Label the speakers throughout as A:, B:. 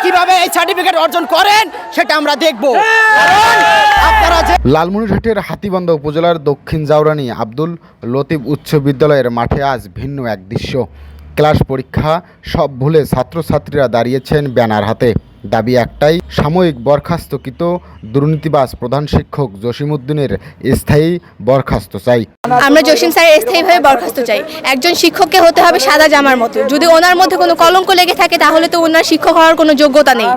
A: কিভাবে এই সার্টিফিকেট অর্জন করেন সেটা আমরা দেখব।
B: লালমনিরহাটের হাতীবান্ধা উপজেলার দক্ষিণ জাউরানী আব্দুল লতিফ উচ্চ বিদ্যালয়ের মাঠে আজ ভিন্ন এক দৃশ্য। ক্লাস পরীক্ষা সব ভুলে ছাত্রছাত্রীরা দাঁড়িয়েছেন ব্যানার হাতে। দাবি একটাই, সাময়িক বরখাস্তকৃত দুর্নীতিবাজ প্রধান শিক্ষক জসিমউদ্দিনের স্থায়ী বরখাস্ত চাই।
C: আমরা জসিম স্যারের স্থায়ীভাবে বরখাস্ত চাই। একজন শিক্ষককে হতে হবে সাদা জামার মতো। যদি ওনার মধ্যে কোনো কলঙ্ক লেগে থাকে তাহলে তো ওনার শিক্ষক হওয়ার কোনো যোগ্যতা নেই।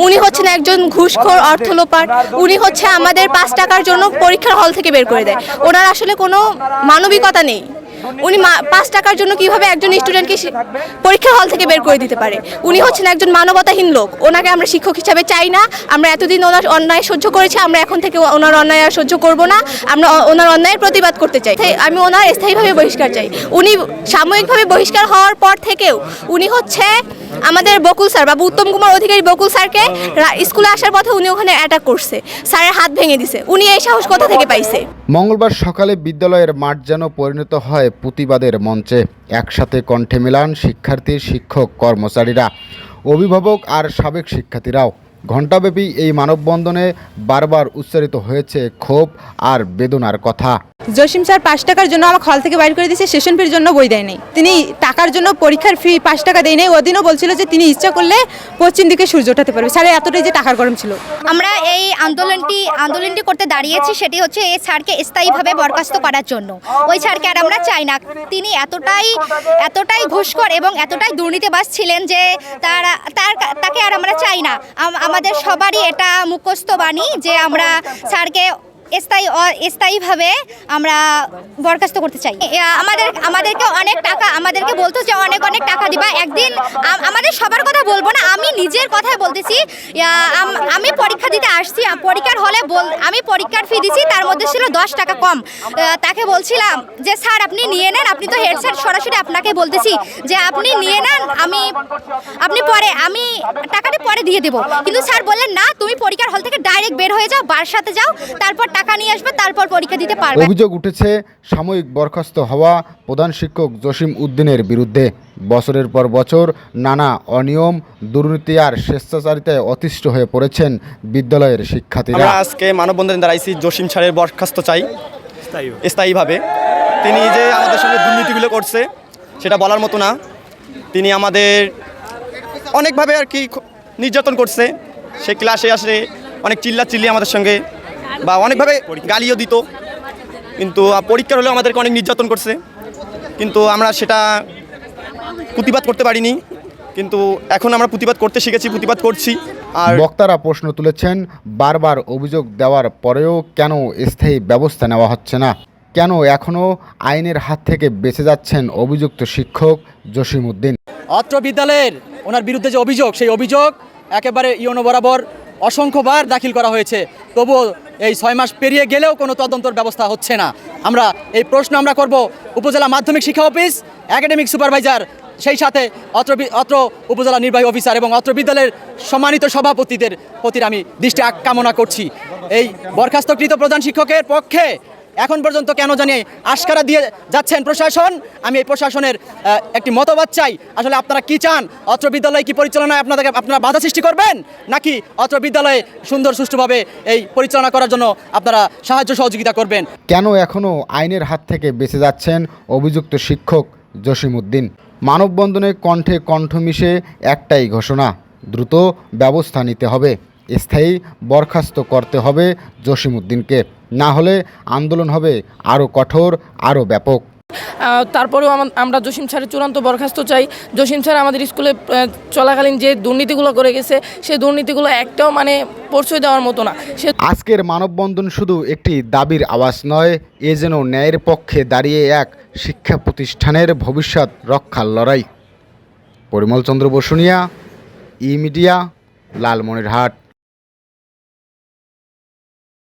C: উনি হচ্ছেন একজন ঘুষখোর, অর্থলোপাট। উনি হচ্ছে আমাদের 5 টাকার জন্য পরীক্ষার হল থেকে বের করে দেয়। ওনার আসলে কোনো মানবিকতা নেই। উনি 5 টাকার জন্য কিভাবে একজন স্টুডেন্টকে পরীক্ষার হল থেকে বের করে দিতে পারে? উনি হচ্ছেন একজন মানবতাহীন লোক। ওনাকে আমরা শিক্ষক হিসাবে চাই না। আমরা এতদিন ওনার অন্যায় সহ্য করেছি, আমরা এখন থেকে ওনার অন্যায় আর সহ্য করব না। আমরা ওনার অন্যায়ের প্রতিবাদ করতে চাই। আমি ওনার স্থায়ীভাবে বহিষ্কার চাই। উনি সাময়িকভাবে বহিষ্কার হওয়ার পর থেকেও উনি হচ্ছে আমাদের বকুল স্যার, বাবু উত্তম কুমার অধিকারী বকুল স্যারকে স্কুলে আসার পথে উনি ওখানে অ্যাটাক করছে, স্যারের হাত ভেঙে দিছে। উনি এই সাহস কোথা থেকে পাইছে?
B: মঙ্গলবার সকালে বিদ্যালয়ের মাঠ যেন পরিণত হয় প্রতিবাদের মঞ্চে। একসাথে কণ্ঠে মেলান শিক্ষার্থী, শিক্ষক, কর্মচারীরা, অভিভাবক আর সাবেক শিক্ষার্থীরাও। ঘণ্টাব্যাপী এই মানববন্ধনে বারবার উচ্চারিত হয়েছে ক্ষোভ আর বেদনার কথা।
D: জসিম স্যার 5 টাকার জন্য আমাকে হল থেকে বাইর করে দিয়েছে, সেশন ফির জন্য বই দেয় নাই। তিনি টাকার জন্য পরীক্ষার ফি 5 টাকা দেয় নাই। ওদিনও বলছিল যে তিনি ইচ্ছা করলে পশ্চিম দিকে সূর্য ওঠাতে পারবে। স্যারের এতটাই যে টাকার গরম ছিল।
E: আমরা এই আন্দোলনটি করতে দাঁড়িয়েছি, সেটি হচ্ছে এই স্যারকে স্থায়ীভাবে বরখাস্ত করার জন্য। ওই স্যারকে আর আমরা চাই না। তিনি এতটাই ঘুষখোর এবং এতটাই দুর্নীতিবাজ ছিলেন যে তাকে আর আমরা চাই না। আমাদের সবারই এটা মুখস্থ বাণী যে আমরা স্যারকে স্থায়ীভাবে আমরা বরখাস্ত করতে চাই। আমাদেরকে অনেক টাকা, আমাদেরকে বলতো যে অনেক টাকা দিবা। একদিন আমাদের সবার কথা বলবো না, আমি নিজের কথাই বলতেছি। আমি পরীক্ষা দিতে আসছি, পরীক্ষার হলে আমি পরীক্ষার ফি দিছি, তার মধ্যে ছিল 10 টাকা কম। তাকে বলছিলাম যে স্যার আপনি নিয়ে নেন, আপনি তো হেড স্যার, সরাসরি আপনাকে বলতেছি যে আপনি নিয়ে নেন, আমি টাকাটা পরে দিয়ে দেবো। কিন্তু স্যার বললেন না, তুমি পরীক্ষার হল থেকে ডাইরেক্ট বের হয়ে যাও, বাসাতে যাও, তারপর টাকা নিয়ে আসবে, তারপর পরীক্ষা দিতে পারবে।
B: অভিযোগ উঠেছে সাময়িক বরখাস্ত হওয়া প্রধান শিক্ষক জসিমউদ্দিনের বিরুদ্ধে। বছরের পর বছর নানা অনিয়ম, দুর্নীতি আর স্বেচ্ছাচারিতায় অতিষ্ঠ হয়ে পড়েছেন বিদ্যালয়ের শিক্ষার্থীরা।
F: আমরা আজকে মানববন্ধনে দাঁড়াইছি, জসিম স্যারের বরখাস্ত চাই স্থায়ীভাবে। তিনি যে আমাদের সঙ্গে দুর্নীতিগুলো করছে সেটা বলার মতো না। তিনি আমাদের অনেকভাবে আর কি নির্যাতন করছে। সে ক্লাসে আসে অনেক চিল্লি আমাদের সঙ্গে, বা অনেকভাবে গালিও দিত। কিন্তু পরীক্ষার হলেও আমাদেরকে অনেক নির্যাতন করছে, কিন্তু আমরা সেটা প্রতিবাদ করতে পারিনি। কিন্তু এখন আমরা প্রতিবাদ করতে শিখেছি, প্রতিবাদ করছি। আর
B: বক্তারা প্রশ্ন তুলেছেন, বারবার অভিযোগ দেওয়ার পরেও কেন স্থায়ী ব্যবস্থা নেওয়া হচ্ছে না? কেন এখনও আইনের হাত থেকে বেঁচে যাচ্ছেন অভিযুক্ত শিক্ষক জসিমউদ্দিন?
A: অত্র বিদ্যালয়ের ওনার বিরুদ্ধে যে অভিযোগ, সেই অভিযোগ একেবারে ইউনো বরাবর অসংখ্যবার দাখিল করা হয়েছে, তবুও এই 6 মাস পেরিয়ে গেলেও কোনো তদন্তর ব্যবস্থা হচ্ছে না। আমরা এই প্রশ্ন করব উপজেলা মাধ্যমিক শিক্ষা অফিস, একাডেমিক সুপারভাইজার, সেই সাথে অত্র উপজেলা নির্বাহী অফিসার এবং অত্র বিদ্যালয়ের সম্মানিত সভাপতিদের প্রতি আমি দৃষ্টি কামনা করছি। এই বরখাস্তকৃত প্রধান শিক্ষকের পক্ষে এখন পর্যন্ত কেন জানি আশকারা দিয়ে যাচ্ছেন প্রশাসন। আমি এই প্রশাসনের একটি মতবাদ চাই। আসলে আপনারা কি চান? অত্র বিদ্যালয় কি পরিচালনায় আপনারা বাধা সৃষ্টি করবেন, নাকি অত্র বিদ্যালয়ে সুন্দর সুষ্ঠুভাবে এই পরিচালনা করার জন্য আপনারা সাহায্য সহযোগিতা করবেন?
B: কেন এখনও আইনের হাত থেকে বেঁচে যাচ্ছেন অভিযুক্ত শিক্ষক জসিমউদ্দিন? মানববন্ধনে কণ্ঠে কণ্ঠ মিশে একটাই ঘোষণা, দ্রুত ব্যবস্থা নিতে হবে, স্থায়ী বরখাস্ত করতে হবে জসিমউদ্দিনকে। না হলে আন্দোলন হবে আরও কঠোর, আরও ব্যাপক।
G: তারপরেও আমরা জসিম স্যারের চূড়ান্ত বরখাস্ত চাই। জসিম স্যার আমাদের স্কুলে চলাকালীন যে দুর্নীতিগুলো করে গেছে, সেই দুর্নীতিগুলো একটাও পরিচয় দেওয়ার মতো না।
B: আজকের মানববন্ধন শুধু একটি দাবির আওয়াজ নয়, এ যেন ন্যায়ের পক্ষে দাঁড়িয়ে এক শিক্ষা প্রতিষ্ঠানের ভবিষ্যৎ রক্ষার লড়াই। পরিমল চন্দ্র বসুনিয়া, ই মিডিয়া, লালমনিরহাট।